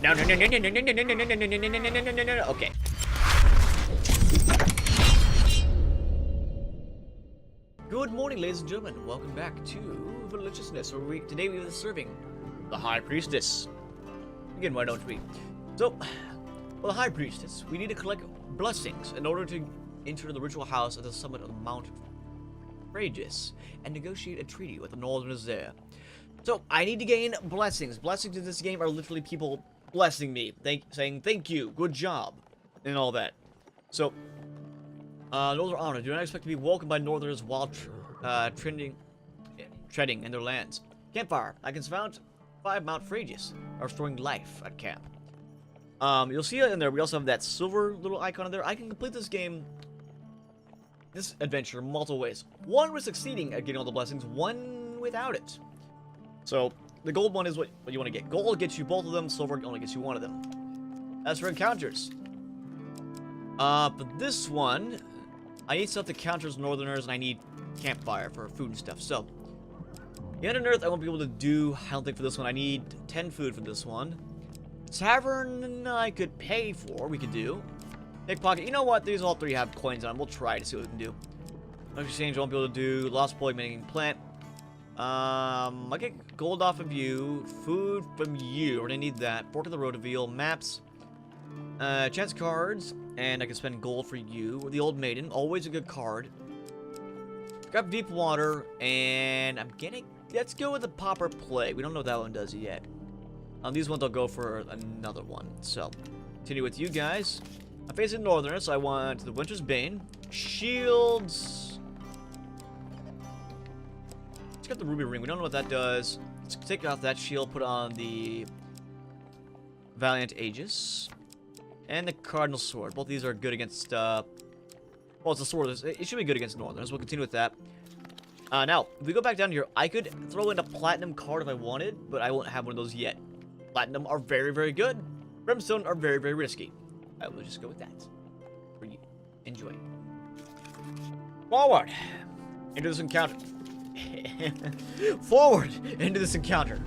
No, no, no, no, no, no, no, no, no, no, no, no, no, no, no, no, no, no. Okay. Good morning, ladies and gentlemen. Welcome back to Religiousness, where today we are serving the High Priestess. Again, why don't we? So, for the High Priestess, we need to collect blessings in order to enter the ritual house at the summit of the Mount Fragis and negotiate a treaty with the Northerners there. So, I need to gain blessings. Blessings in this game are literally people blessing me, saying thank you, good job, and all that. So, Northern honor. Do not expect to be welcomed by Northerners while treading in their lands. Campfire. I can surround 5 Mount Fragis, restoring life at camp. You'll see it in there. We also have that silver little icon in there. I can complete this game, this adventure, multiple ways. One with succeeding at getting all the blessings, one without it. So, the gold one is what you want to get. Gold gets you both of them, silver only gets you one of them. As for encounters, for this one, I need stuff that counters Northerners, and I need campfire for food and stuff. So, Yet on Earth, I won't be able to do, I don't think for this one. I need 10 food for this one. Tavern, I could pay for, we could do. Pickpocket, you know what, these all 3 have coins on them. We'll try to see what we can do. Exchange, I won't be able to do. Lost boy making plant. I get gold off of you. Food from you, we're gonna need that. Fork of the road reveal, maps. Chance cards, and I can spend gold for you. The old maiden, always a good card. Grab deep water, and I'm getting. Let's go with the popper play. We don't know what that one does yet. These ones I'll go for another one. So, continue with you guys. I'm facing Northerners, so I want the Winter's Bane, shields. Let's get the ruby ring. We don't know what that does. Let's take off that shield, put on the Valiant Aegis. And the Cardinal Sword. Both of these are good against, well, it's a sword. It should be good against Northerners. We'll continue with that. Now, if we go back down here, I could throw in a Platinum card if I wanted, but I won't have one of those yet. Platinum are very, very good. Brimstone are very, very risky. I will just go with that. For you. Enjoy. Forward! Into this encounter. Forward! Into this encounter.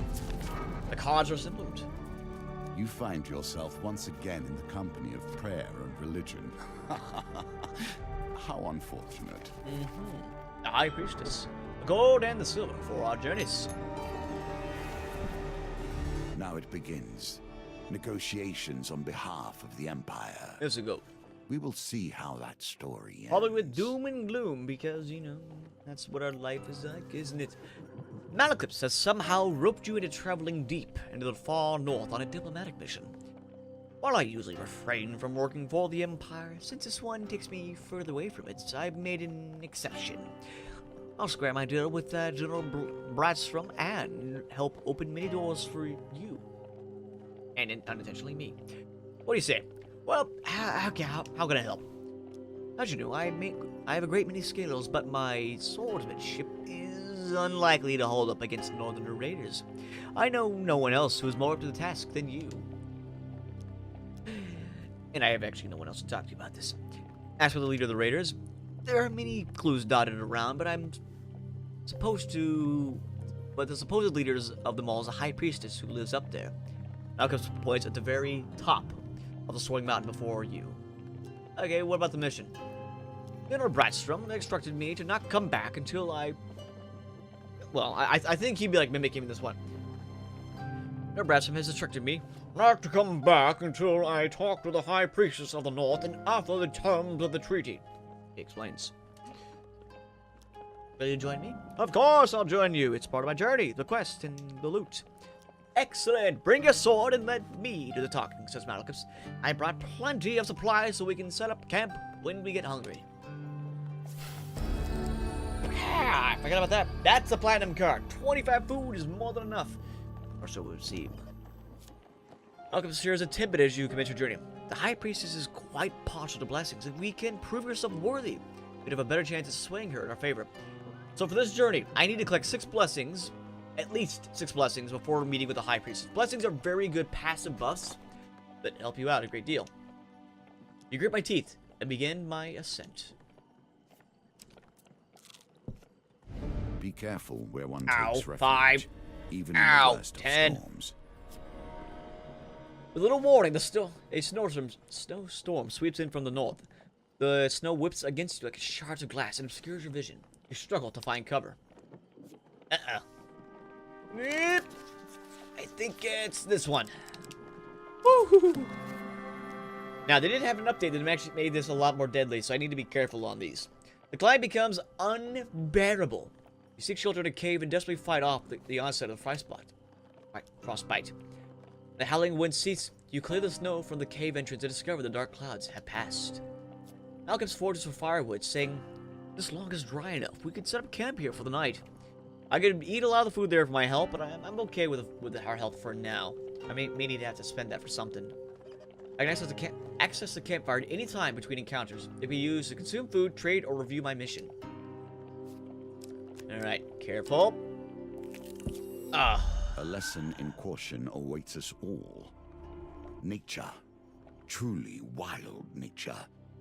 The cards are assembled. You find yourself once again in the company of prayer and religion. How unfortunate. The High Priestess. The gold and the silver for our journeys. Now it begins. Negotiations on behalf of the Empire. Here's a go. We will see how that story ends. Probably with doom and gloom, because, you know, that's what our life is like, isn't it? Malaclips has somehow roped you into traveling deep into the far north on a diplomatic mission. While I usually refrain from working for the Empire, since this one takes me further away from it, I've made an exception. I'll square my deal with General Bratstrom and help open many doors for you. And unintentionally me. What do you say? Well, how can I help? As you know, I have a great many skills, but my swordsmanship is unlikely to hold up against Northerner raiders. I know no one else who is more up to the task than you. And I have actually no one else to talk to you about this. As for the leader of the raiders, there are many clues dotted around, but the supposed leaders of them all is a High Priestess who lives up there. Malcolm's points at the very top of the Swirling Mountain before you. Okay, what about the mission? General Bratstrom instructed me to not come back until I think he'd be like mimicking this one. General Bratstrom has instructed me not to come back until I talk to the High Priestess of the North and offer the terms of the treaty. He explains. Will you join me? Of course I'll join you. It's part of my journey, the quest, and the loot. Excellent! Bring your sword and let me do the talking, says Malacus. I brought plenty of supplies so we can set up camp when we get hungry. Ah, I forgot about that. That's a platinum card. 25 food is more than enough. Or so it would seem. Malacus shares a tidbit as you commit your journey. The High Priestess is quite partial to blessings, and we can prove yourself worthy. We'd have a better chance of swaying her in our favor. So for this journey, I need to collect 6 blessings. At least 6 blessings before meeting with the High Priestess. Blessings are very good passive buffs that help you out a great deal. You grit my teeth and begin my ascent. Be careful where one Ow, takes refuge, 5. even in Ow, the worst 10. of storms. With a little warning, a snowstorm sweeps in from the north. The snow whips against you like shards of glass and obscures your vision. You struggle to find cover. Uh-oh. I think it's this one. Woo-hoo-hoo. Now, they did have an update that actually made this a lot more deadly, so I need to be careful on these. The climb becomes unbearable. You seek shelter in a cave and desperately fight off the onset of frostbite. The howling wind ceases. You clear the snow from the cave entrance and discover the dark clouds have passed. Malcolm's forges for firewood, saying, "This log is dry enough. We could set up camp here for the night." I could eat a lot of the food there for my health, but I'm okay with our health for now. I may need to have to spend that for something. I can access the campfire at any time between encounters. It can be used to consume food, trade, or review my mission. Alright, careful. A lesson in caution awaits us all. Nature, truly wild nature,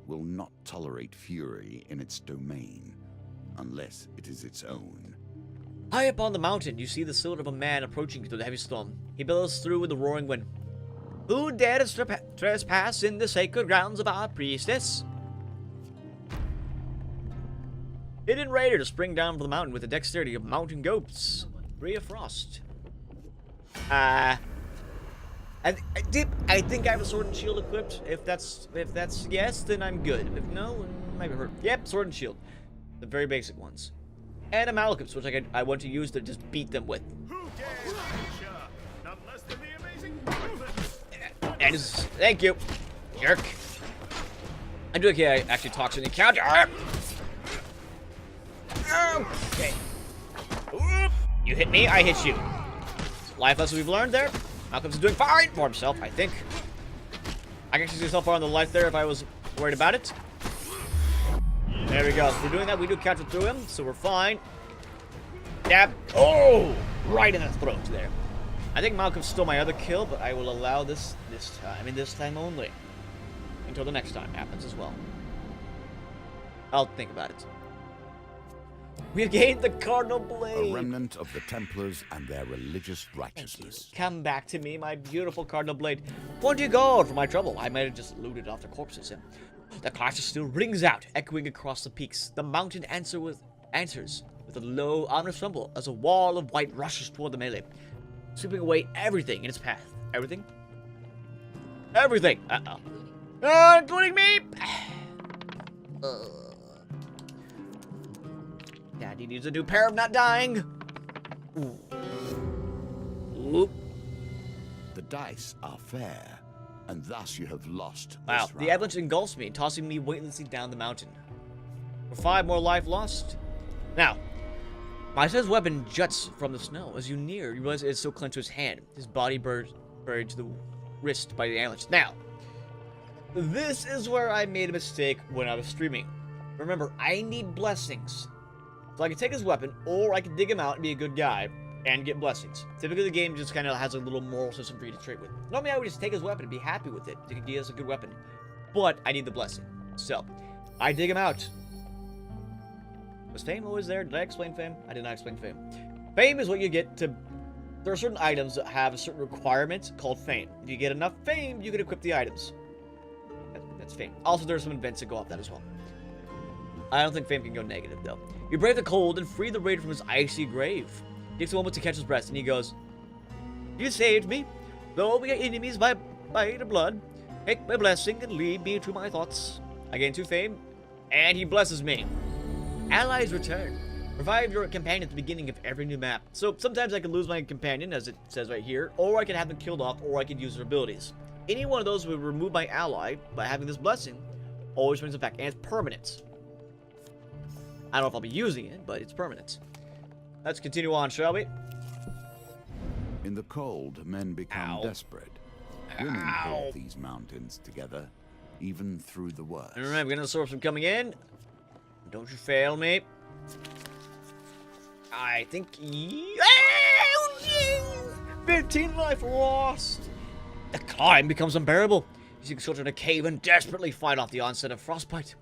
will not tolerate fury in its domain, unless it is its own. High up on the mountain, you see the silhouette of a man approaching through the heavy storm. He billows through with the roaring wind. "Who dares trespass in the sacred grounds of our priestess?" Hidden raider to spring down from the mountain with the dexterity of mountain goats. Free of frost. I think I have a sword and shield equipped. If that's yes, then I'm good. If no, it might be hurt. Yep, sword and shield. The very basic ones. And a malachus, which I want to use to just beat them with. Who dares venture? None less than the amazing And thank you, jerk. I do okay. I actually talk to the encounter. Okay. You hit me, I hit you. Life lesson we've learned there. Malcolm's doing fine for himself, I think. I can actually see so far on the life there if I was worried about it. There we go. So we're doing that. We do counter through him, so we're fine. Dab. Oh! Right in the throat there. I think Malcolm stole my other kill, but I will allow this time, and this time only. Until the next time happens as well. I'll think about it. We have gained the Cardinal Blade. A remnant of the Templars and their religious righteousness. Come back to me, my beautiful Cardinal Blade. Won't you God for my trouble? I might have just looted off the corpses. The clash still rings out, echoing across the peaks. The mountain answers with a low, ominous rumble as a wall of white rushes toward the melee, sweeping away everything in its path. Everything? Everything! Including me! Daddy needs a new pair of not dying. Ooh. Oop. The dice are fair, and thus you have lost. Wow, this the round. avalanche engulfs me, tossing me weightlessly down the mountain. For 5 more life lost. Now, my son's weapon juts from the snow. As you near, you realize it's still clenched to his hand. His body buried to the wrist by the avalanche. Now, this is where I made a mistake when I was streaming. Remember, I need blessings. So I can take his weapon, or I can dig him out and be a good guy and get blessings. Typically, the game just kind of has a little moral system for you to trade with. Normally, I would just take his weapon and be happy with it. He has a good weapon. But I need the blessing. So, I dig him out. Was fame always there? Did I explain fame? I did not explain fame. Fame is what you get to... There are certain items that have a certain requirement called fame. If you get enough fame, you can equip the items. That's fame. Also, there are some events that go off that as well. I don't think fame can go negative, though. You brave the cold and free the raider from his icy grave. He takes a moment to catch his breath, and he goes, "You saved me. Though we are enemies by the blood, take my blessing and lead me to my thoughts." I gain 2 fame, and he blesses me. Allies return. Revive your companion at the beginning of every new map. So sometimes I can lose my companion, as it says right here, or I can have them killed off, or I can use their abilities. Any one of those would remove my ally by having this blessing. Always brings it back, and it's permanent. I don't know if I'll be using it, but it's permanent. Let's continue on, shall we? In the cold, men become desperate. Women hold these mountains together, even through the worst. Alright, we're gonna absorb some coming in. Don't you fail me. I think... 15 life lost! The climb becomes unbearable. You seek shelter in a cave and desperately fight off the onset of frostbite.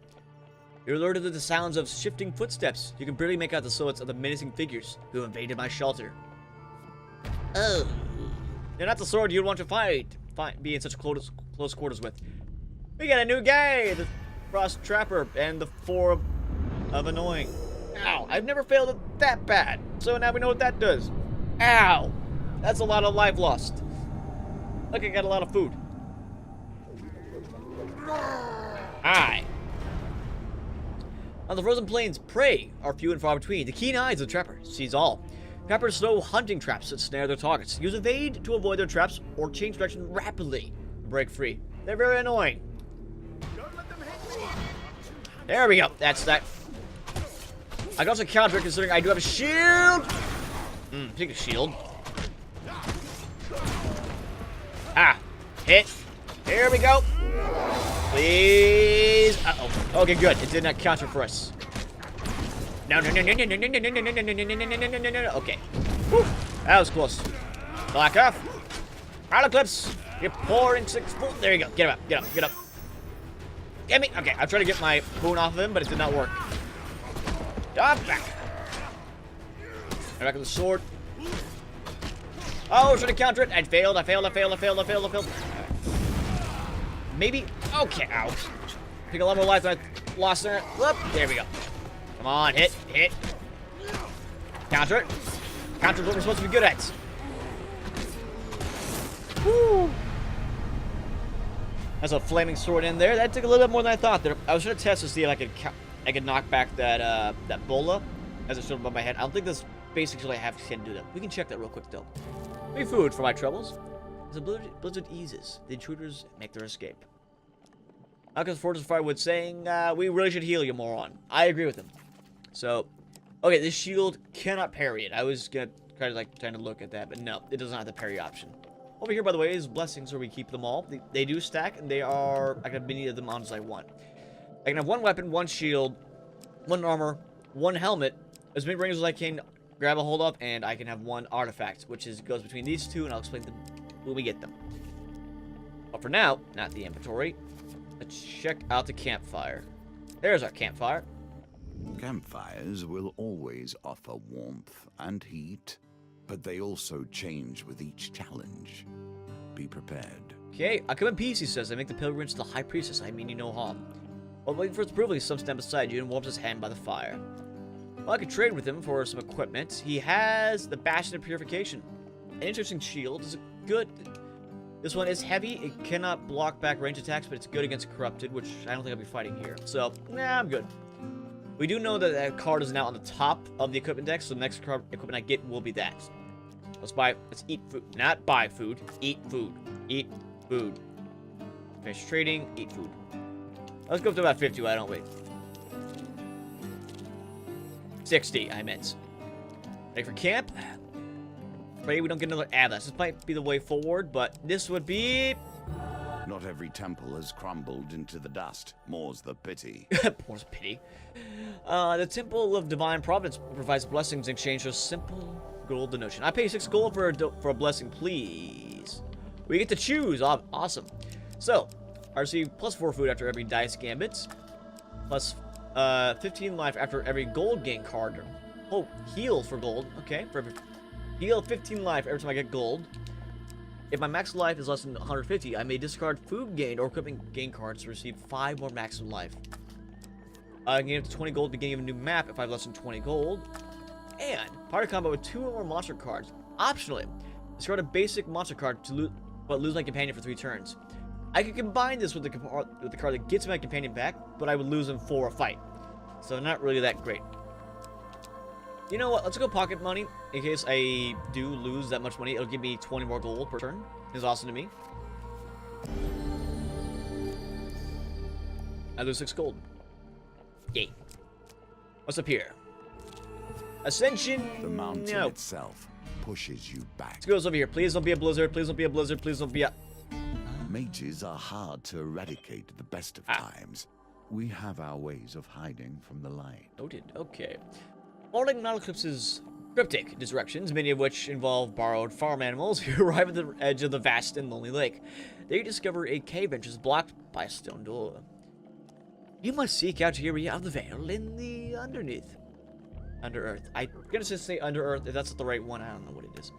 You're alerted to the sounds of shifting footsteps. You can barely make out the silhouettes of the menacing figures who invaded my shelter. Oh. They're not the sword you'd want to fight. be in such close quarters with. We got a new guy, the Frost Trapper, and the 4 of annoying. Ow, I've never failed it that bad. So now we know what that does. Ow, that's a lot of life lost. Look, I got a lot of food. Hi. On the frozen plains, prey are few and far between. The keen eyes of the trapper sees all. Trappers throw hunting traps that snare their targets. Use evade to avoid their traps or change direction rapidly to break free. They're very annoying. Don't let them hit me. There we go. That's that. I can also counter it considering I do have a shield. Take a shield. Ah, hit. Here we go. Please. Uh-oh. Okay, good. It did not counter for us. No. Okay. Whew. That was close. Black off. Out eclipse. You're pouring 6 full. There you go. Get up. Get up. Get me. Okay, I tried to get my boon off of him, but it did not work. Back. Back with the sword. Oh, should I counter it? I failed. Maybe. Okay. Ow. Take a lot more life than I lost there. Whoop. There we go. Come on. Hit. Counter it. Counter is what we're supposed to be good at. Woo. That's a flaming sword in there. That took a little bit more than I thought. There. I was trying to test to see if I could knock back that that bola as it showed above my head. I don't think this basically can do that. We can check that real quick though. Free food for my troubles. As the blizzard eases, the intruders make their escape. Malcolm's Fortress Firewood saying, we really should heal you, moron. I agree with him. So, okay, this shield cannot parry it. I was gonna trying to look at that, but no, it does not have the parry option. Over here, by the way, is blessings where we keep them all. They do stack, and they are, I can have many of them on as I want. I can have 1 weapon, 1 shield, 1 armor, 1 helmet, as many rings as I can grab a hold of, and I can have 1 artifact, which goes between these 2, and I'll explain them when we get them. But for now, not the inventory. Let's check out the campfire. There's our campfire. Campfires will always offer warmth and heat, but they also change with each challenge. Be prepared. Okay, I come in peace, he says. I make the pilgrimage to the High Priestess. I mean you no harm. While waiting for his approval, he stumps down beside you and warms his hand by the fire. Well, I could trade with him for some equipment. He has the Bastion of Purification. An interesting shield. Is good. This one is heavy. It cannot block back range attacks, but it's good against Corrupted, which I don't think I'll be fighting here. So, nah, I'm good. We do know that that card is now on the top of the equipment deck, so the next card equipment I get will be that. Let's eat food. Not buy food. Eat food. Eat food. Finish trading. Eat food. Let's go up to about 50, why don't we? 60, I meant. Ready for camp? Pray we don't get another Atlas. This might be the way forward, but this would be... Not every temple has crumbled into the dust. More's the pity. More's the pity. The Temple of Divine Providence provides blessings in exchange for simple gold donation. I pay 6 gold for a blessing, please. We get to choose. Awesome. So, I receive plus 4 food after every dice gambit. Plus 15 life after every gold gain card. Oh, heal for gold. Okay, for every... Heal 15 life every time I get gold. If my max life is less than 150, I may discard food gain or equipment gain cards to receive 5 more maximum life. I can gain up to 20 gold at the beginning of a new map if I have less than 20 gold. And party combo with 2 or more monster cards. Optionally, discard a basic monster card but lose my companion for 3 turns. I could combine this with the card that gets my companion back, but I would lose him for a fight. So not really that great. You know what? Let's go pocket money. In case I do lose that much money, it'll give me 20 more gold per turn. It's awesome to me. I lose 6 gold. Yay. What's up here? Ascension. The mountain itself pushes you back. Let's go over here. Please don't be a blizzard. Please don't be a blizzard. Please don't be a... Mages are hard to eradicate at the best of times. We have our ways of hiding from the light. Noted. Okay. Following Nauticlips's cryptic directions, many of which involve borrowed farm animals, you arrive at the edge of the vast and lonely lake. There you discover a cave entrance blocked by a stone door. You must seek out your area of the veil in the underneath. Under Earth. I'm gonna just say Under Earth. If that's not the right one, I don't know what it is.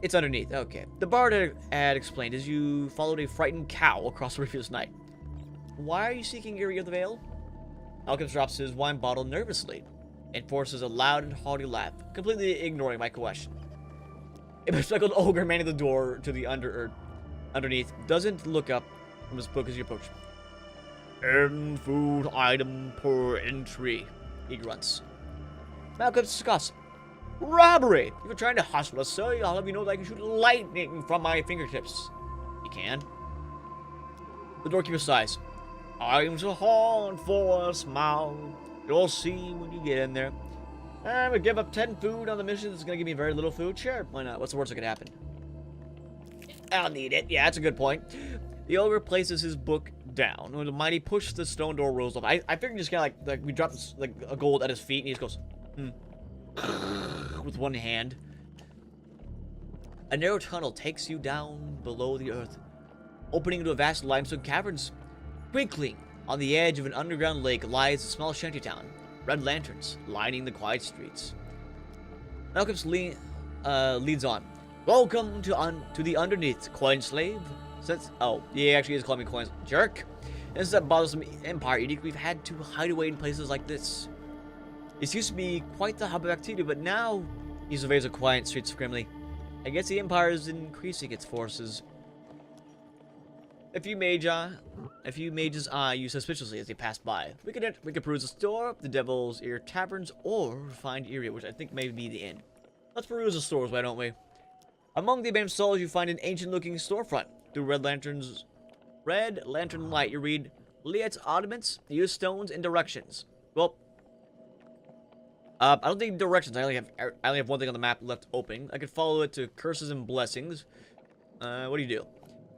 It's underneath. Okay. The bard had explained as you followed a frightened cow across the previous night. Why are you seeking Eerie of the Vale? Alchemist drops his wine bottle nervously and forces a loud and hearty laugh, completely ignoring my question. A bespectacled ogre manning the door to the underneath doesn't look up from his book as you approach. Earn food item per entry, he grunts. Malcolm discusses. Robbery! If you're trying to hustle us, sir, I'll have you know that I can shoot lightning from my fingertips. You can. The doorkeeper sighs. I'm so hard for a smile. You'll see when you get in there. I'm gonna give up 10 food on the mission that's gonna give me very little food. Sure, why not? What's the worst that could happen? I'll need it. Yeah, that's a good point. The ogre places his book down. With a mighty push, the stone door rolls up. I figured just kind of like we dropped like a gold at his feet, and he just goes, with one hand. A narrow tunnel takes you down below the earth, opening into a vast limestone caverns. Twinkling on the edge of an underground lake lies a small shantytown. Red lanterns lining the quiet streets. Malcolm's leads on. Welcome to the underneath, coin slave. Oh, he actually is calling me coins. Jerk. Since that bothersome empire edict, we've had to hide away in places like this. This used to be quite the hub of activity, but now he surveys the quiet streets grimly. I guess the empire is increasing its forces. A few mages eye you suspiciously as they pass by. We could peruse the store, the Devil's Ear Taverns, or find Eerie, which I think may be the inn. Let's peruse the stores, why don't we? Among the abandoned stalls, you find an ancient-looking storefront. Through red lantern light, you read Liet's oddments, use stones, and directions. Well, I don't think directions. I only have one thing on the map left open. I could follow it to curses and blessings. What do?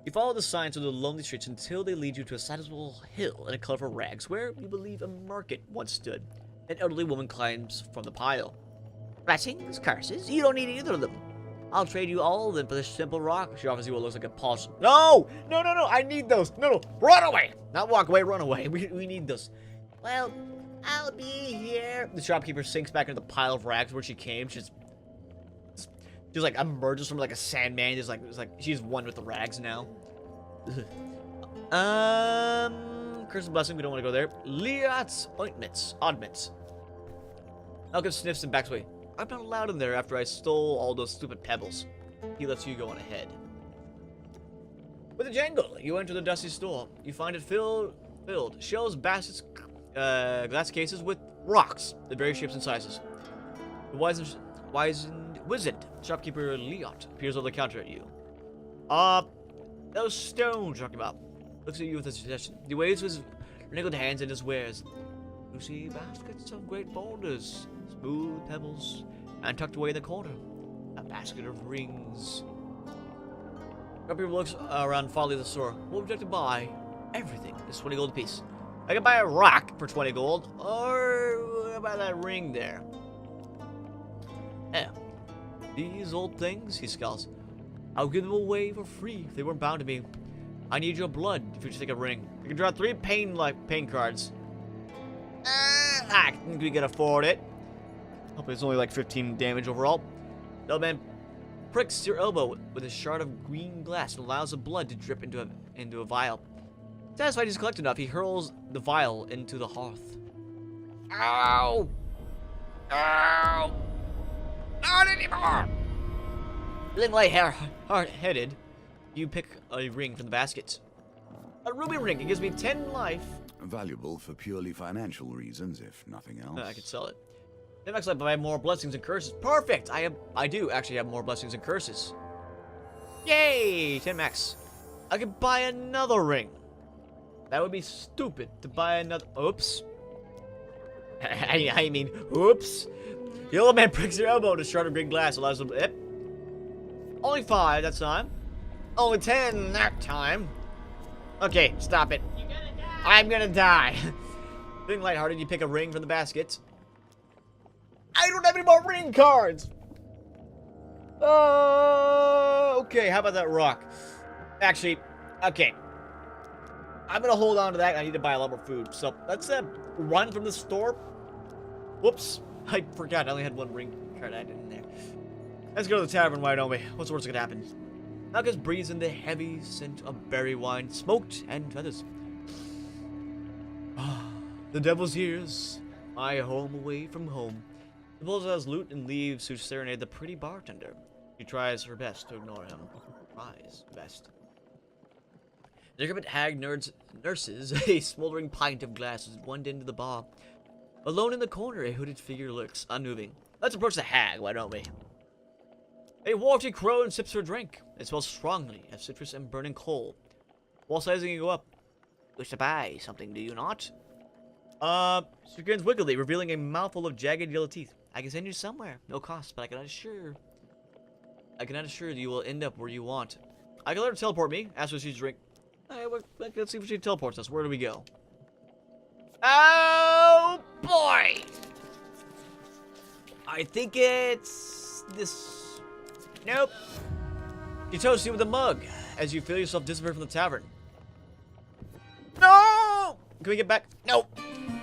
You follow the signs of the lonely streets until they lead you to a sizable hill in a colorful rags where you believe a market once stood. An elderly woman climbs from the pile. Blessings, curses, you don't need either of them. I'll trade you all of them for this simple rock. She offers you what looks like a polished... No! No, I need those. No, run away! Not walk away, run away. We need those. Well, I'll be here. The shopkeeper sinks back into the pile of rags where she came. She's like emerges from like a sandman. It's like she's one with the rags now. Curse and blessing. We don't want to go there. Liat's oddments. Malcolm sniffs and backs away. I'm not allowed in there after I stole all those stupid pebbles. He lets you go on ahead. With a jangle, you enter the dusty store. You find it filled. Shelves, baskets, glass cases with rocks of various shapes and sizes. The wizened shopkeeper Liat appears over the counter at you. Those stones you're talking about. Looks at you with a suggestion. He waves his wrinkled hands and his wares. You see baskets of great boulders, smooth pebbles, and tucked away in the corner, a basket of rings. Shopkeeper looks around fondly at the store. What would you like to buy? Everything is 20 gold apiece. I can buy a rock for 20 gold, or what about that ring there? Yeah. These old things, he scowls. I'll give them away for free if they weren't bound to me. I need your blood if you just take a ring. You can draw 3 pain cards. I think we can afford it. Hope it's only like 15 damage overall. The man pricks your elbow with a shard of green glass and allows the blood to drip into a vial. Satisfied he's collected enough, he hurls the vial into the hearth. Ow! Ow! Not anymore! Feeling light-headed, you pick a ring from the basket. A ruby ring. It gives me 10 life. Valuable for purely financial reasons, if nothing else. I could sell it. Then max life, but I have more blessings and curses. Perfect! I do actually have more blessings and curses. Yay! 10 max. I could buy another ring. That would be stupid to buy another. Oops. I mean, oops. The old man pricks your elbow to shard of green glass, allows them. Yep. Only 5 that time. Only 10 that time. Okay, stop it. You're gonna die. I'm gonna die. Being lighthearted, you pick a ring from the basket. I don't have any more ring cards. Okay, how about that rock? Actually, okay. I'm gonna hold on to that. I need to buy a lot more food. So let's run from the store. Whoops. I forgot I only had 1 ring card added in there. Let's go to the tavern, why don't we? What's the worst that could happen? Malchus breathes in the heavy scent of berry wine, smoked and feathers. The devil's ears, my home away from home. He pulls out his lute and leaves to serenade the pretty bartender. She tries her best to ignore him. Tries best. The decrepit hag nurses a smoldering pint of glasses at one end of the bar. Alone in the corner, a hooded figure lurks, unmoving. Let's approach the hag, why don't we? A wafty crow and sips her drink. It smells strongly of citrus and burning coal. While sizing you go up. Wish to buy something, do you not? She grins wickedly, revealing a mouthful of jagged yellow teeth. I can send you somewhere, no cost, but I cannot assure that you will end up where you want. I can let her teleport me. Ask her if she's drink. Let's see if she teleports us. Where do we go? Oh boy! I think it's this. Nope. She toasts you with a mug as you feel yourself disappear from the tavern. No! Can we get back? No.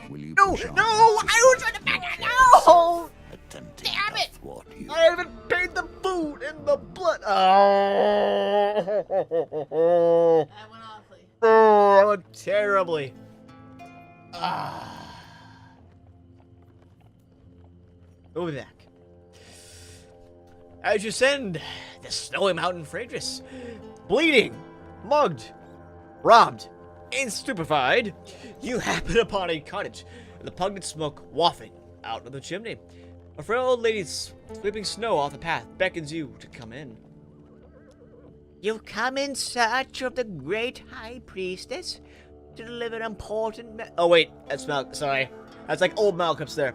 Will you No! push on? No! I was trying to back out! No! Attempting Damn it! to thwart you. I haven't paid the food and the blood. Oh! That went awfully. Oh, that went terribly. We'll be back. As you ascend the snowy mountain Phaedrus, bleeding, mugged, robbed, and stupefied, you happen upon a cottage with the pungent smoke wafting out of the chimney. A frail old lady sweeping snow off the path beckons you to come in. You've come in search of the great high priestess to deliver an important oh wait, that's sorry. That's like old Malcolm's there.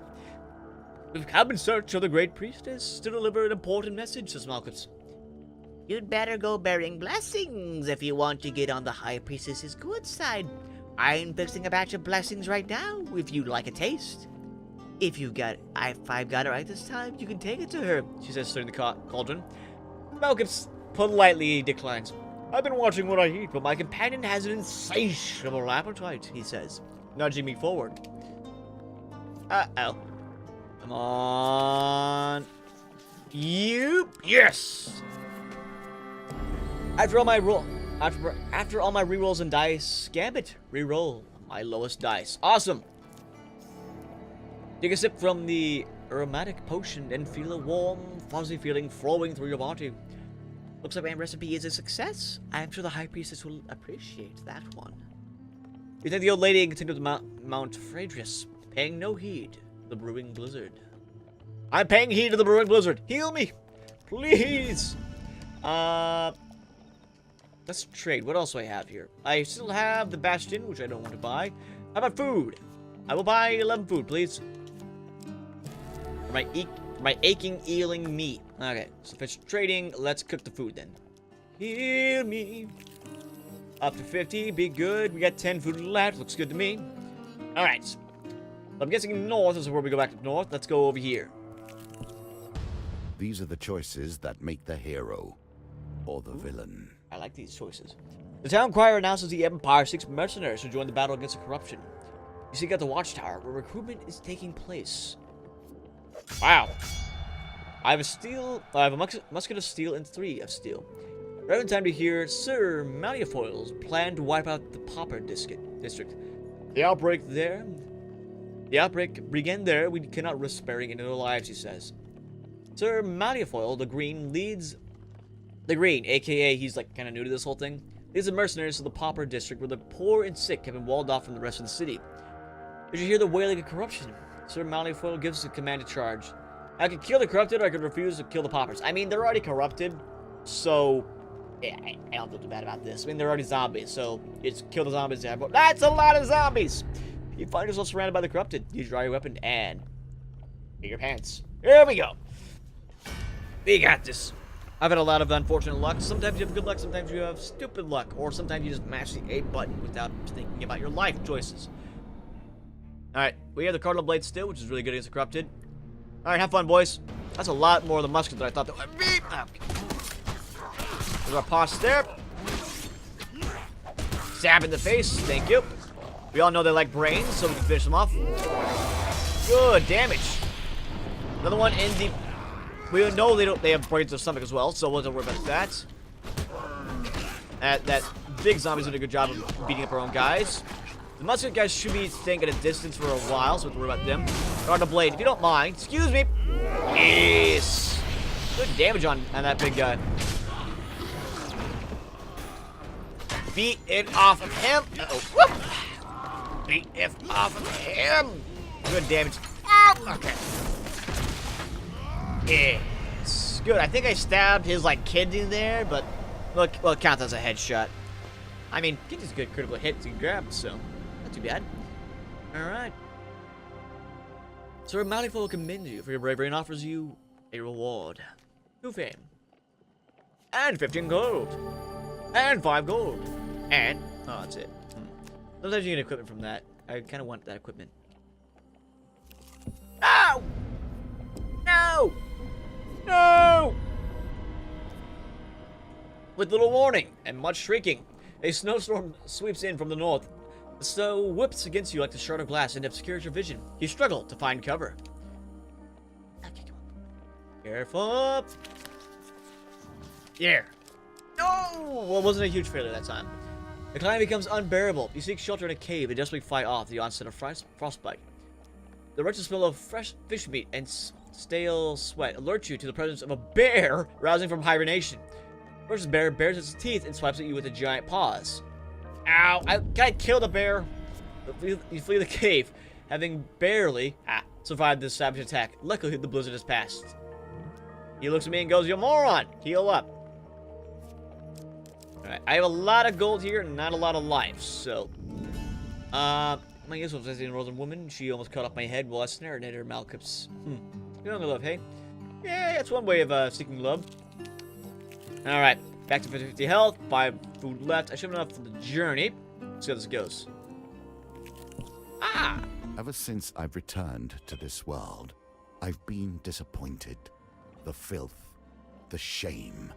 We've come in search of the great priestess to deliver an important message, says Malcolm's. You'd better go bearing blessings if you want to get on the high priestess's good side. I'm fixing a batch of blessings right now, if you'd like a taste. If I've got it right this time, you can take it to her, she says, stirring the cauldron. Malcolm politely declines. I've been watching what I eat, but my companion has an insatiable appetite, he says, nudging me forward. Uh-oh. Come on. You? Yes! After all my rerolls and dice, Gambit, reroll my lowest dice. Awesome! Take a sip from the aromatic potion and feel a warm, fuzzy feeling flowing through your body. Looks like my recipe is a success. I'm sure the high priestess will appreciate that one. You thank the old lady and continue to Mount Phaedrus, paying no heed to the brewing blizzard. I'm paying heed to the brewing blizzard. Heal me, please. Let's trade. What else do I have here? I still have the Bastion, which I don't want to buy. How about food? I will buy 11 food, please. For my aching, eeling meat. Okay, so if it's trading, let's cook the food then. Heal me. Up to 50, be good. We got 10 food left. Looks good to me. Alright. So I'm guessing north is where we go back to north. Let's go over here. These are the choices that make the hero or the villain. I like these choices. The town crier announces the Empire seeks mercenaries to join the battle against corruption. You seek out the watchtower where recruitment is taking place. Wow. I have a musket of steel and 3 of steel. Right in time to hear Sir Maliafoil's plan to wipe out the Pauper district. The outbreak began there. We cannot risk sparing any of their lives, he says. Sir Maliafoil, the Green, aka he's like kind of new to this whole thing, leads the mercenaries to the Pauper district where the poor and sick have been walled off from the rest of the city. Did you hear the wailing of corruption? Sir Maliafoil gives the command to charge. I could kill the corrupted, or I could refuse to kill the paupers. I mean, they're already corrupted, so yeah, I don't feel too bad about this. I mean, they're already zombies, so you just kill the zombies. But that's a lot of zombies. You find yourself surrounded by the corrupted. You draw your weapon and get your pants. Here we go. We got this. I've had a lot of unfortunate luck. Sometimes you have good luck, sometimes you have stupid luck, or sometimes you just mash the A button without thinking about your life choices. Alright, we have the Cardinal Blade still, which is really good against the corrupted. Alright, have fun, boys. That's a lot more of the musket than I thought that would be. There's our pause there. Stab in the face, thank you. We all know they like brains, so we can finish them off. Good damage. Another one in the We know they have brains of stomach as well, so we'll don't worry about that. That big zombie's doing a good job of beating up our own guys. The musket guys should be staying at a distance for a while, so we don't worry about them. Guard the blade, if you don't mind. Excuse me. Yes. Good damage on that big guy. Beat it off of him. Uh-oh. Whoop. Beat it off of him. Good damage. Oh, okay. Yes. Good. I think I stabbed his, like, kidney there, but look, well, it counts as a headshot. I mean, kidney's a good critical hit to grab, so not too bad. Alright. So, Mounting will commend you for your bravery and offers you a reward. 2 fame. And 15 gold. And 5 gold. And, oh, that's it. Sometimes you get equipment from that. I kind of want that equipment. No! No! No! With little warning and much shrieking, a snowstorm sweeps in from the north. The snow whips against you like the shard of glass and obscures your vision. You struggle to find cover. Okay, come on. Careful. Yeah. No! Well, it wasn't a huge failure that time. The climb becomes unbearable. You seek shelter in a cave and desperately fight off the onset of frostbite. The wretched smell of fresh fish meat and stale sweat alert you to the presence of a bear rousing from hibernation. The first bear bares its teeth and swipes at you with a giant paws. Ow! Can I kill the bear? You flee the cave, having barely survived this savage attack. Luckily, the blizzard has passed. He looks at me and goes, "You moron! Heal up." Alright, I have a lot of gold here and not a lot of life, so... my guess was a northern woman. She almost cut off my head while I snared at her malcups. Young love, hey? Yeah, that's one way of seeking love. Alright, back to 50-50 health, 5 food left. I should have enough for the journey. Let's see how this goes. Ah! Ever since I've returned to this world, I've been disappointed. The filth, the shame,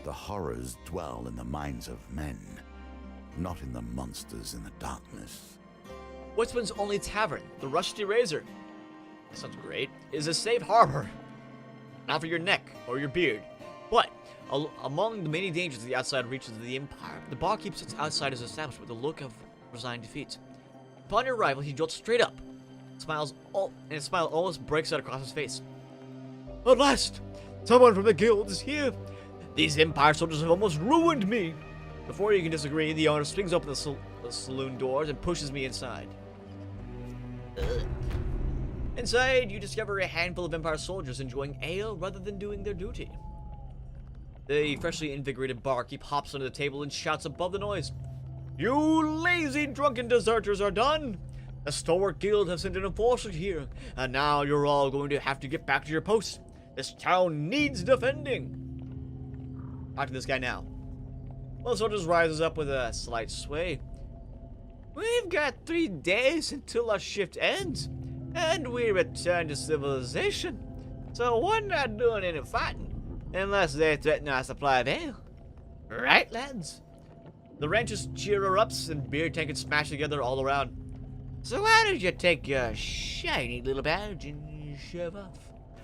the horrors dwell in the minds of men, not in the monsters in the darkness. Woodsman's only tavern, the Rusty Razor. That sounds great. Is a safe harbor. Not for your neck or your beard, but among the many dangers of the outside reaches of the Empire, the barkeep sits outside his establishment with a look of resigned defeat. Upon your arrival, he jolts straight up, and a smile almost breaks out across his face. At last, someone from the guild is here. These Empire soldiers have almost ruined me. Before you can disagree, the owner swings open the saloon doors and pushes me inside. Inside, you discover a handful of Empire soldiers enjoying ale rather than doing their duty. The freshly invigorated barkeep hops under the table and shouts above the noise. You lazy drunken deserters are done! The stalwart guild have sent an enforcer here, and now you're all going to have to get back to your posts. This town needs defending. Talk to this guy now. Well, the soldiers rises up with a slight sway. We've got 3 days until our shift ends, and we return to civilization. So we're not doing any fighting, unless they threaten our supply of ale. Right, lads? The ranchers cheer her ups and beer tankards smash together all around. So why don't you take your shiny little badge and shove off?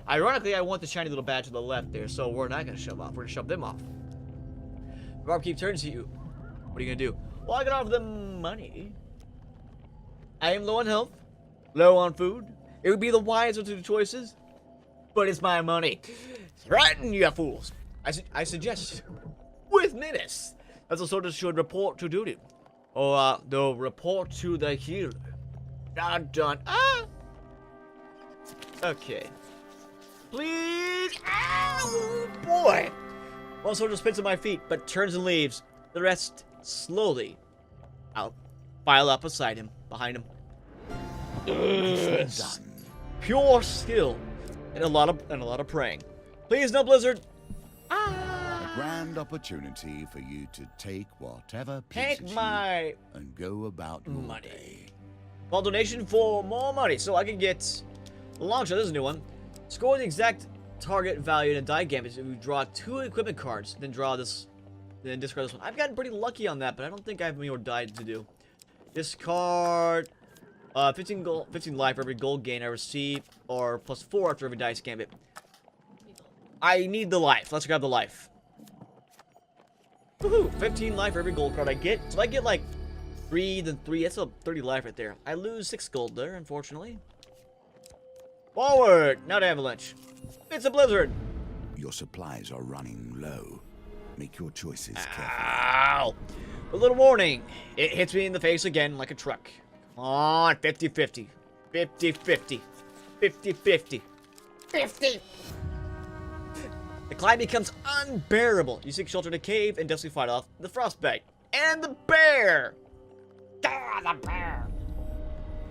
Ironically, I want the shiny little badge to the left there, so we're not going to shove off. We're going to shove them off. The barkeep turns to you. What are you going to do? Well, I can offer them money. I am low on health, low on food. It would be the wiser to the choices, but it's my money. Threaten, you fools. I suggest, with menace, that the soldiers should report to duty. Or they'll report to the healer. Not done. Okay. Please. Ow, boy. One soldier spits at my feet, but turns and leaves. The rest slowly file up beside him, behind him. Yes. Pure skill and a lot of praying. Please, no blizzard. A grand opportunity for you to take whatever pleases Take my you and go about your money. day. Small donation for more money, so I can get a long shot. This is a new one. Score the exact target value in a die game. If you draw 2 equipment cards, then draw this, then discard this one. I've gotten pretty lucky on that, but I don't think I have any more die to do. Discard 15 life for every gold gain I receive, or plus 4 after every dice gambit. I need the life. Let's grab the life. Woohoo! 15 life for every gold card I get. So I get like 3, then 3. That's a 30 life right there. I lose 6 gold there, unfortunately. Forward! Not avalanche. It's a blizzard. Your supplies are running low. Make your choices carefully. Ow! A little warning. It hits me in the face again like a truck. Come on, 50-50. 50-50. 50-50. 50! The climb becomes unbearable. You seek shelter in a cave and desperately fight off the frostbite. And the bear! Ah, the bear!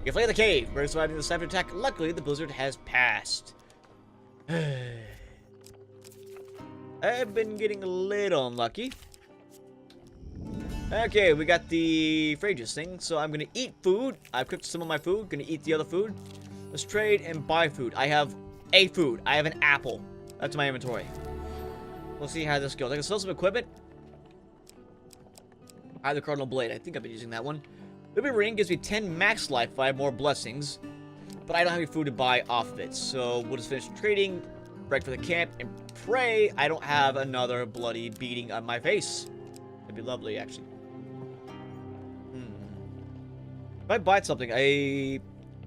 You flee the cave, but surviving the sniper attack. Luckily, the blizzard has passed. I've been getting a little unlucky. Okay, we got the Phrages thing, so I'm gonna eat food. I've cooked some of my food, gonna eat the other food. Let's trade and buy food. I have a food. I have an apple. That's my inventory. We'll see how this goes. I can sell some equipment. I have the Cardinal Blade. I think I've been using that one. Ruby Ring gives me 10 max life if I have more blessings, but I don't have any food to buy off of it. So we'll just finish trading, break for the camp, and pray I don't have another bloody beating on my face. That'd be lovely, actually. If I buy something, I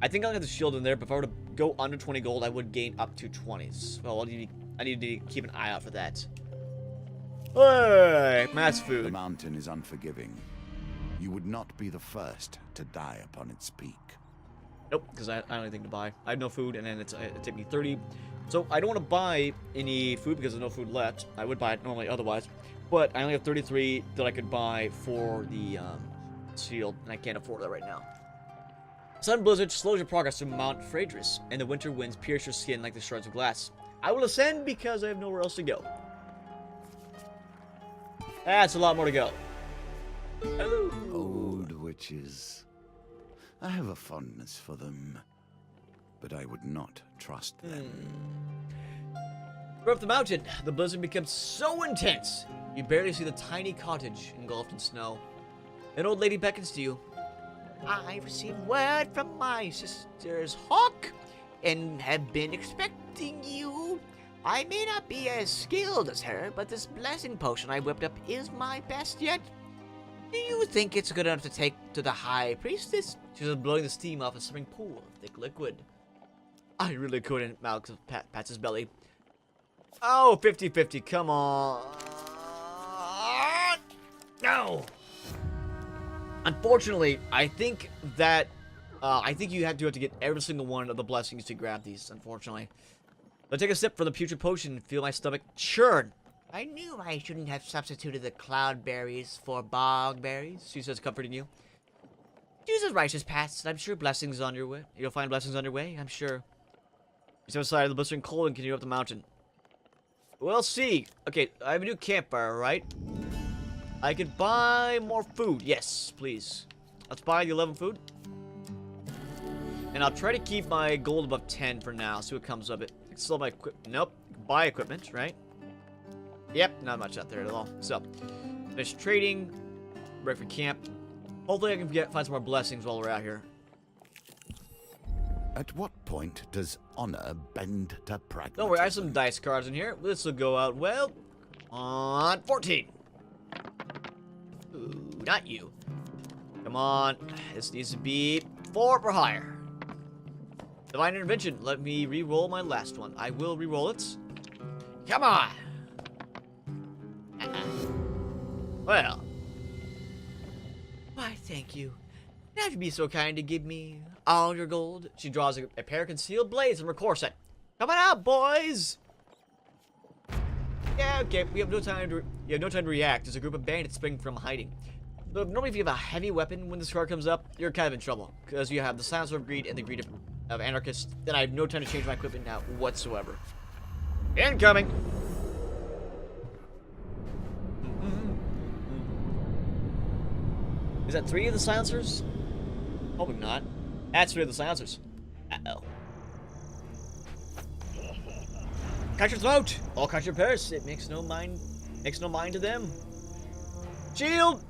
think I'll get the shield in there, but if I were to go under 20 gold, I would gain up to 20s. Well, I need to keep an eye out for that. Hey, mass The food. mountain is unforgiving. You would not be the first to die upon its peak. Nope, because I don't have anything to buy. I have no food, and then it takes me 30. So I don't want to buy any food because there's no food left. I would buy it normally otherwise. But I only have 33 that I could buy for the shield, and I can't afford that right now. Sun Blizzard slows your progress to Mount Phrages, and the winter winds pierce your skin like the shards of glass. I will ascend because I have nowhere else to go. That's a lot more to go. Ooh. Old witches. I have a fondness for them, but I would not trust them. Go up the mountain. The blizzard becomes so intense, you barely see the tiny cottage engulfed in snow. An old lady beckons to you. I received word from my sister's hawk, and have been expecting you. I may not be as skilled as her, but this blessing potion I whipped up is my best yet. Do you think it's good enough to take to the High Priestess? She's just blowing the steam off a swimming pool of thick liquid. I really couldn't. Malcolm pats his belly. Oh, 50-50, come on. No! Unfortunately, I think that, you have to get every single one of the blessings to grab these, unfortunately. But take a sip from the putrid potion and feel my stomach churn. I knew I shouldn't have substituted the cloudberries for bogberries, she says, comforting you. Jesus' righteous paths, I'm sure blessings on your way. You'll find blessings on your way, I'm sure. You step aside of the blistering cold and continue up the mountain. We'll see. Okay, I have a new campfire, right? I could buy more food. Yes, please. Let's buy the 11 food. And I'll try to keep my gold above 10 for now. See what comes of it. I can sell my equipment. Nope. Buy equipment, right? Yep, not much out there at all. So, finish trading. Break for camp. Hopefully I can find some more blessings while we're out here. At what point does honor bend to pragmatism? Don't worry, I have some dice cards in here. This will go out well. On 14. Ooh, not you. Come on. This needs to be 4 or higher. Divine Intervention. Let me re-roll my last one. I will re-roll it. Come on. Well. Why, thank you. You have to be so kind to give me all your gold. She draws a pair of concealed blades from her corset. Coming out, boys. Yeah, okay. We have no time to. You have no time to react. There's a group of bandits spring from hiding. So normally, if you have a heavy weapon when this card comes up, you're kind of in trouble because you have the Silencer of Greed and the Greed of Anarchist. Then I have no time to change my equipment now whatsoever. Incoming. Is that 3 of the silencers? Hoping not. That's 3 of the silencers. Uh-oh. Catch your throat! All catch your purse. It makes no mind to them. Shield!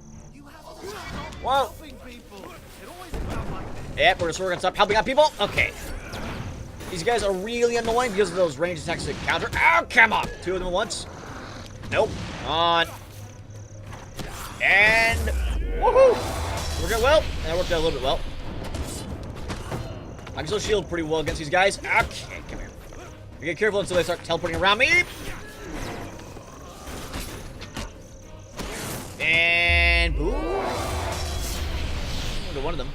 Whoa! Yep, we're gonna stop helping out people. Okay. These guys are really annoying because of those range attacks that counter. Oh, come on! 2 of them at once. Nope. On. And woohoo! Worked out well. That worked out a little bit well. I can still shield pretty well against these guys. Okay, come here. You get careful until they start teleporting around me. And boom. To one of them.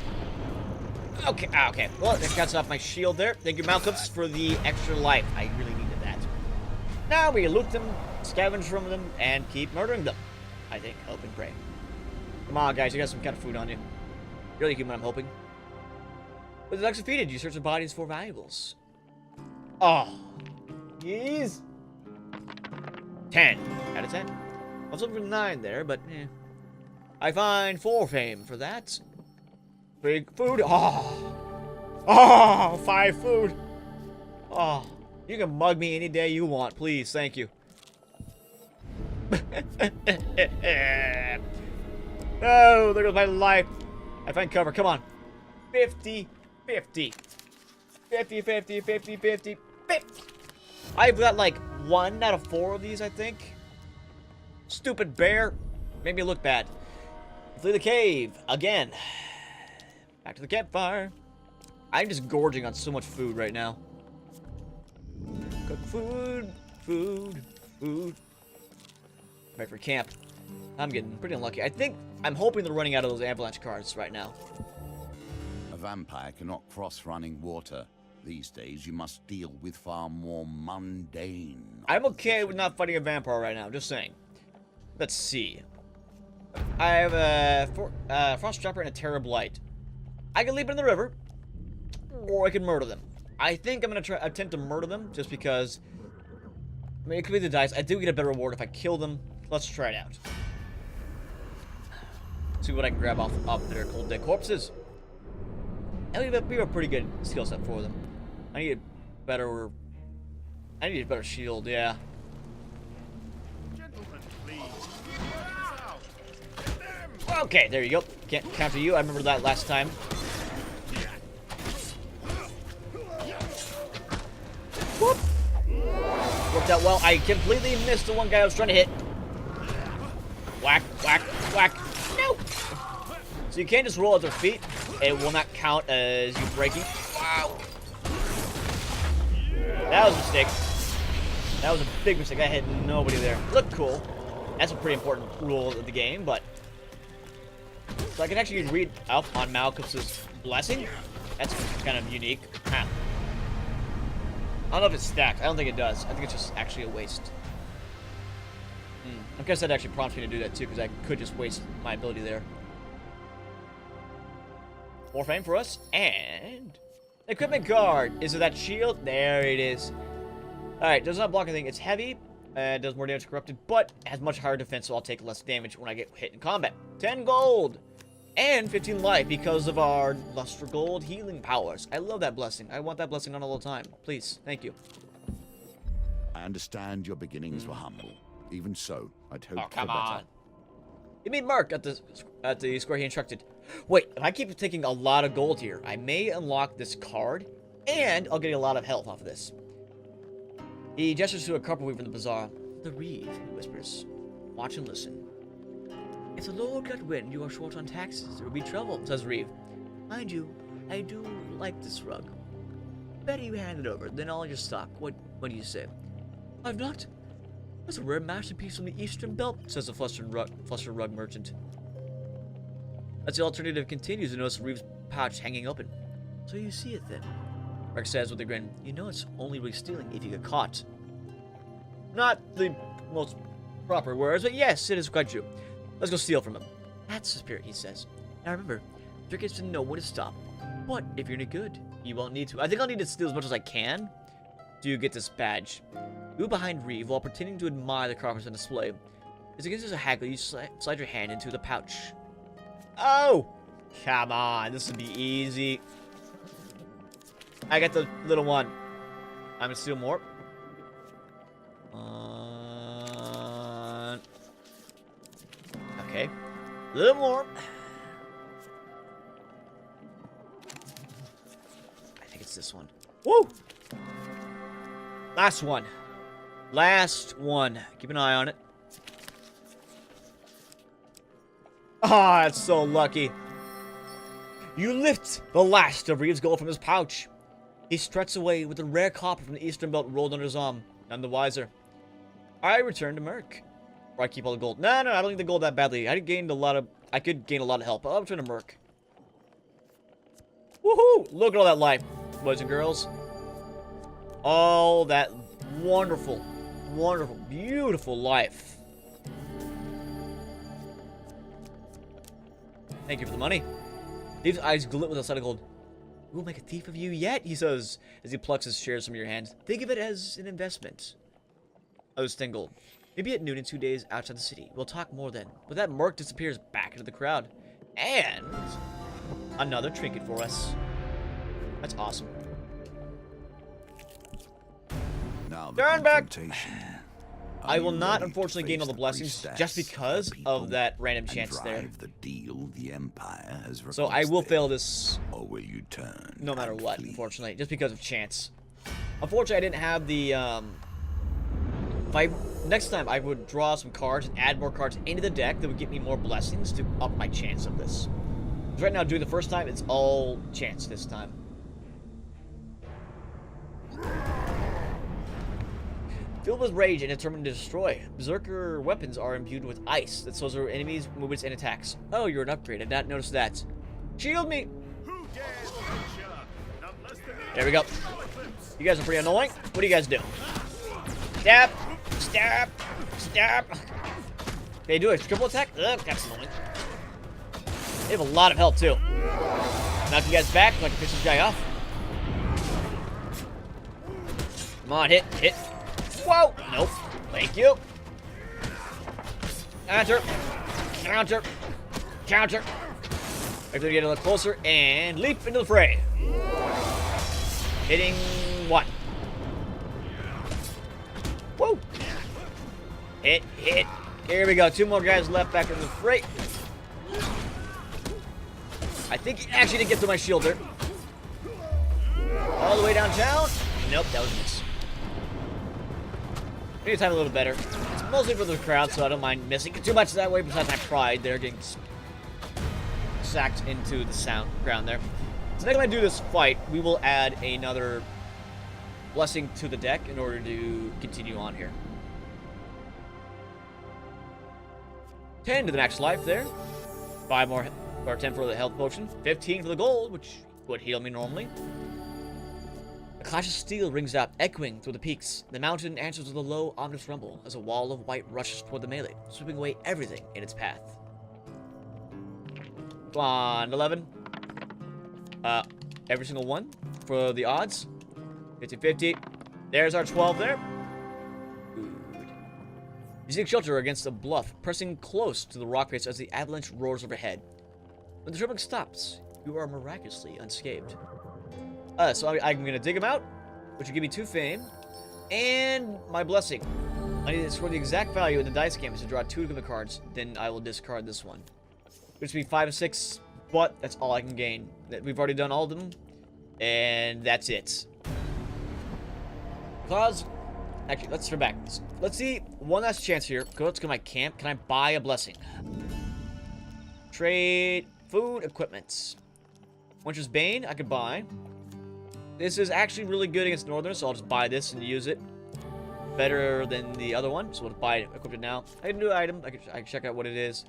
Okay, okay. Well, that cuts off my shield there. Thank you, Malcolms, for the extra life. I really needed that. Now we loot them, scavenge from them, and keep murdering them. I think. Hope and pray. Come on, guys. You got some kind of food on you. Really human, I'm hoping. With the ducks defeated, you search the bodies for valuables. Oh. Jeez. 10 out of 10. I was looking for 9 there, but eh. I find 4 fame for that. Big food. Oh. Oh, 5 food. Oh. You can mug me any day you want, please. Thank you. Oh, there goes my life. I find cover. Come on. 50, 50. 50, 50, 50, 50, 50. I've got like 1 out of 4 of these, I think. Stupid bear. Made me look bad. Flee the cave. Again. Back to the campfire. I'm just gorging on so much food right now. Cook food. Food. Food. Right for camp. I'm getting pretty unlucky. I'm hoping they're running out of those avalanche cards right now. A vampire cannot cross running water. These days, you must deal with far more mundane. I'm okay with not fighting a vampire right now, just saying. Let's see. I have a frost dropper and a terror blight. I can leap in the river, or I can murder them. I think I'm gonna attempt to murder them, just because. I mean, it could be the dice. I do get a better reward if I kill them. Let's try it out. See what I can grab off their cold dead corpses. I think we have a pretty good skill set for them. I need a better shield, yeah. Gentlemen, please. Out. Get them. Okay, there you go. Can't counter you. I remember that last time. Whoop. Worked out well. I completely missed the one guy I was trying to hit. Whack, whack, whack. Nope. So you can't just roll at their feet. It will not count as you breaking. Wow. That was a mistake. That was a big mistake. I had nobody there. Looked cool. That's a pretty important rule of the game, but... So I can actually read up on Malcolm's blessing. That's kind of unique. Huh. I don't know if it's stacked. I don't think it does. I think it's just actually a waste. I guess that actually prompts me to do that too, because I could just waste my ability there. 4 fame for us, and... Equipment card! Is it that shield? There it is. Alright, does not block anything. It's heavy, does more damage to corrupted, but has much higher defense, so I'll take less damage when I get hit in combat. 10 gold! And 15 life because of our Luster Gold healing powers. I love that blessing. I want that blessing on all the time. Please, thank you. I understand your beginnings were humble. Even so, I'd hoped for come better. on. You mean Mark at the square he instructed. Wait, if I keep taking a lot of gold here, I may unlock this card, and I'll get a lot of health off of this. He gestures to a carpet weaver in the bazaar. The reeve, he whispers. Watch and listen. If the Lord got wind you are short on taxes, there will be trouble, says Reeve. Mind you, I do like this rug. Better you hand it over, then I'll just stock. What do you say? I've not. That's a rare masterpiece from the Eastern Belt, says the flustered rug merchant. As the alternative continues, you notice Reeve's pouch hanging open. So you see it then. Rex says with a grin, you know it's only really stealing if you get caught. Not the most proper words, but yes, it is quite true. Let's go steal from him. That's the spirit, he says. Now remember, trick is to know when to stop. But if you're any good, you won't need to. I think I'll need to steal as much as I can to get this badge. Move behind Reeve while pretending to admire the carpets on display. As it gives us a haggle, you slide your hand into the pouch. Oh! Come on, this would be easy. I got the little one. I'm gonna steal more. Okay. A little more. I think it's this one. Woo! Last one. Last one. Keep an eye on it. Ah, it's so lucky. You lift the last of Reeves' gold from his pouch. He struts away with a rare copper from the Eastern Belt rolled under his arm. None the wiser. I return to Merc. Or I keep all the gold. No, I don't need the gold that badly. I could gain a lot of help. I'll return to Merc. Woohoo! Look at all that life, boys and girls. All that wonderful, wonderful, beautiful life. Thank you for the money. Dave's eyes glint with a sight of gold. We'll make a thief of you yet, he says, as he plucks his shares from your hands. Think of it as an investment. Oh, Stingle. Maybe at noon in 2 days outside the city. We'll talk more then. But that Merc disappears back into the crowd. And another trinket for us. That's awesome. Now the Turn back! confrontation. I will Are you not, ready to unfortunately, gain face all the the blessings priestess, just because the people, of that random and chance there. drive the deal the Empire has So I will requested? fail this Or will you turn no matter and what, flee? unfortunately, just because of chance. Unfortunately, I didn't have the, next time I would draw some cards and add more cards into the deck that would get me more blessings to up my chance of this. 'Cause right now, doing the first time, it's all chance this time. Filled with rage and determined to destroy, Berserker weapons are imbued with ice that slows our enemies' movements and attacks. Oh, you're an upgrade. I did not notice that. Shield me! Who dares venture? None less than the There we go. You guys are pretty annoying. What do you guys do? Stab! Stab! Stab! They do a triple attack? Ugh, that's annoying. They have a lot of health, too. Knock you guys back so I can finish this guy off. Come on, hit, hit. Whoa! Nope. Thank you. Counter. Counter. Counter. I'm gonna get a little closer and leap into the fray. Hitting one. Whoa! Hit, hit. Here we go. 2 more guys left back in the fray. I think he actually didn't get through my shield there. All the way downtown. Nope, that was a miss. I need to time a little better. It's mostly for the crowd, so I don't mind missing too much that way. Besides my pride, they're getting sacked into the ground there. So next time I do this fight, we will add another blessing to the deck in order to continue on here. 10 to the max life there. 5 more, or 10 for the health potion. 15 for the gold, which would heal me normally. A clash of steel rings out, echoing through the peaks. The mountain answers with a low, ominous rumble as a wall of white rushes toward the melee, sweeping away everything in its path. Come on, 11. Every single one for the odds. 50-50. There's our 12 there. Good. You seek shelter against a bluff, pressing close to the rock face as the avalanche roars overhead. When the trembling stops, you are miraculously unscathed. So I'm gonna dig them out, which will give me 2 fame, and my blessing. I need to score the exact value in the dice canvas to draw 2 of the cards, then I will discard this one. Which will be 5 and 6, but that's all I can gain. We've already done all of them, and that's it. Because, actually, let's turn back. Let's see, one last chance here. Let's go to my camp. Can I buy a blessing? Trade, food, equipment. Winter's Bane, I could buy. This is actually really good against Northern, so I'll just buy this and use it. Better than the other one, so we'll buy it, equip it now. I can do an item. I can check out what it is.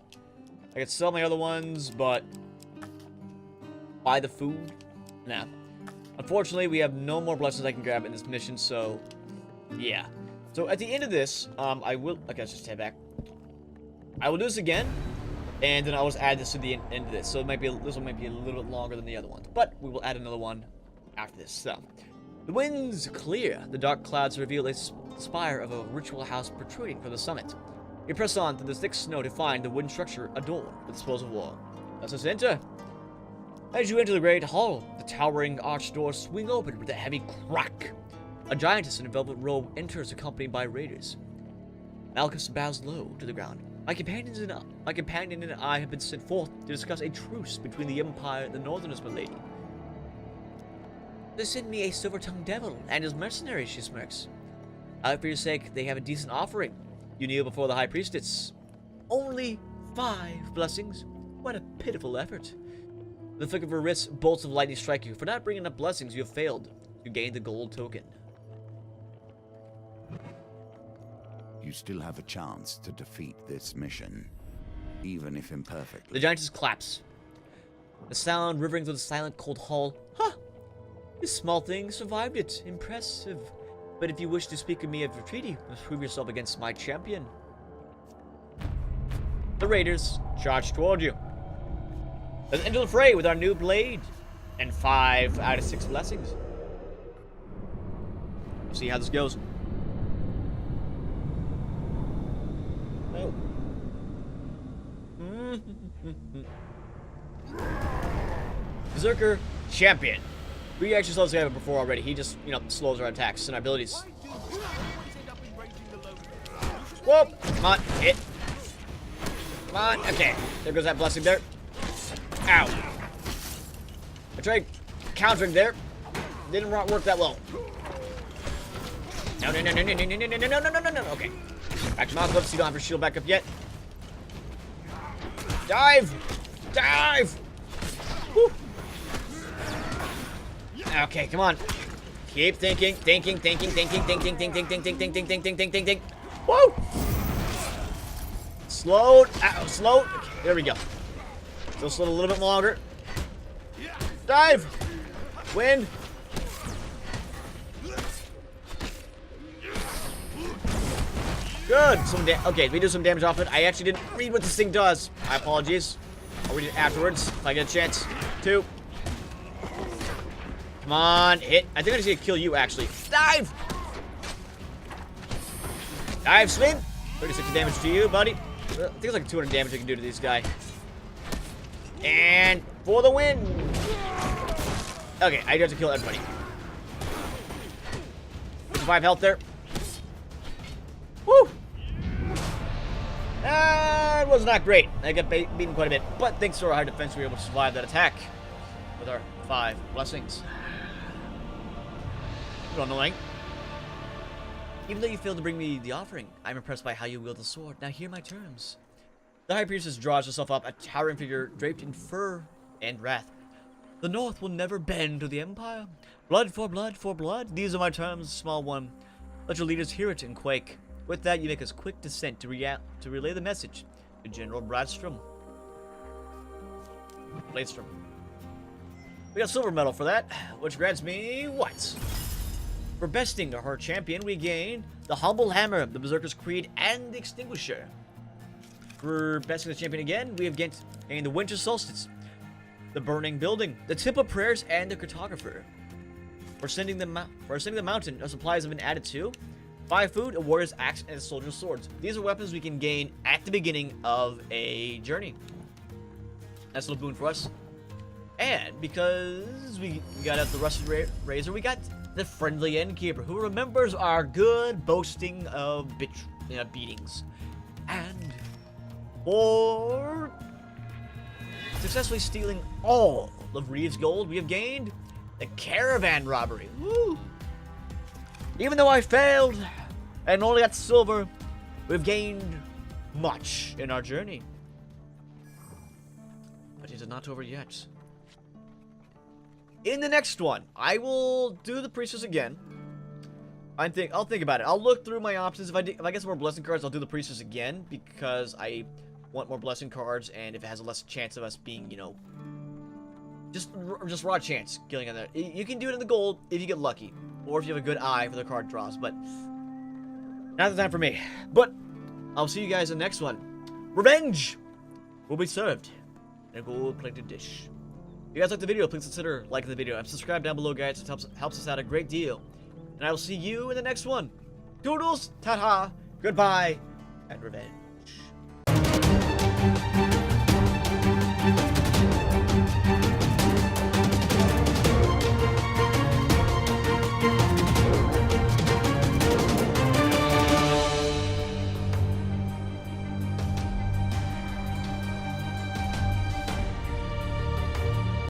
I can sell my other ones, but buy the food? Nah. Unfortunately, we have no more blessings I can grab in this mission, so yeah. So at the end of this, I will. Okay, let's just head back. I will do this again, and then I'll just add this to the end of this. So it might be this one might be a little bit longer than the other ones, but we will add another one after this. So the wind's clear. The dark clouds reveal a spire of a ritual house protruding from the summit. You press on through the thick snow to find the wooden structure adorned with spoils of war. Let us enter. As you enter the great hall, the towering arched doors swing open with a heavy crack. A giantess in a velvet robe enters, accompanied by raiders. Malchus bows low to the ground. My companion and I have been sent forth to discuss a truce between the Empire and the Northerners, my lady. They sent me a silver-tongued devil and his mercenaries, she smirks. For your sake, they have a decent offering. You kneel before the High Priestess. Only 5 blessings? What a pitiful effort. The flick of her wrist, bolts of lightning strike you. For not bringing up blessings, you have failed. You gain the gold token. You still have a chance to defeat this mission, even if imperfectly. The giantess claps. The sound rivering through the silent, cold hall. Huh! This small thing survived it. Impressive. But if you wish to speak of me of your treaty, you must prove yourself against my champion. The raiders charge toward you. Let's enter the fray with our new blade and 5 out of 6 blessings. We'll see how this goes. Oh. Berserker champion. We actually saw this guy before already. He just, slows our attacks and our abilities. Whoa! Come on, hit. Come on. Okay, there goes that blessing there. Ow. I tried countering there. Didn't work that well. No. Okay. Back to Malcolm, so you don't have your shield back up yet. Dive! Dive! Woo. Okay, come on. Keep thinking. Woo! Slow. Slow. Okay, there we go. Still slow a little bit longer. Dive! Wind! Good! Okay, we do some damage off it. I actually didn't read what this thing does. My apologies. I'll read it afterwards if I get a chance. 2. Come on, hit. I think I just need to kill you, actually. Dive! Dive, swing! 36 damage to you, buddy. I think it's like 200 damage I can do to this guy. And for the win! Okay, I do have to kill everybody. 55 health there. Woo! That was not great. I got beaten quite a bit. But thanks to our high defense, we were able to survive that attack with our 5 blessings. A little annoying. Even though you failed to bring me the offering, I'm impressed by how you wield the sword. Now hear my terms. The High Priestess draws herself up, a towering figure draped in fur and wrath. The North will never bend to the Empire. Blood for blood for blood. These are my terms, small one. Let your leaders hear it and quake. With that, you make a quick descent to relay the message to General Bradstrom. Bladestrom. We got silver medal for that, which grants me what? For besting her champion, we gain the Humble Hammer, the Berserker's Creed, and the Extinguisher. For besting the champion again, we have gained the Winter Solstice, the Burning Building, the Tip of Prayers, and the Cartographer. For ascending the mountain, our supplies have been added to 5 food, a warrior's axe, and a soldier's swords. These are weapons we can gain at the beginning of a journey. That's a little boon for us. And because we got out the rusted razor, we got the friendly innkeeper who remembers our good boasting of beatings. And for successfully stealing all of Reeve's gold, we have gained the caravan robbery. Woo! Even though I failed and only got silver, we've gained much in our journey. But it is not over yet. In the next one, I will do the priestess again. I'll think about it. I'll look through my options. If I get some more blessing cards, I'll do the priestess again because I want more blessing cards, and if it has a less chance of us being, just raw chance killing on that. You can do it in the gold if you get lucky, or if you have a good eye for the card draws. But not the time for me. But I'll see you guys in the next one. Revenge will be served in a gold-plated dish. If you guys like the video, please consider liking the video and subscribe down below, guys. It helps us out a great deal. And I will see you in the next one. Doodles, ta-ta, goodbye, and revenge.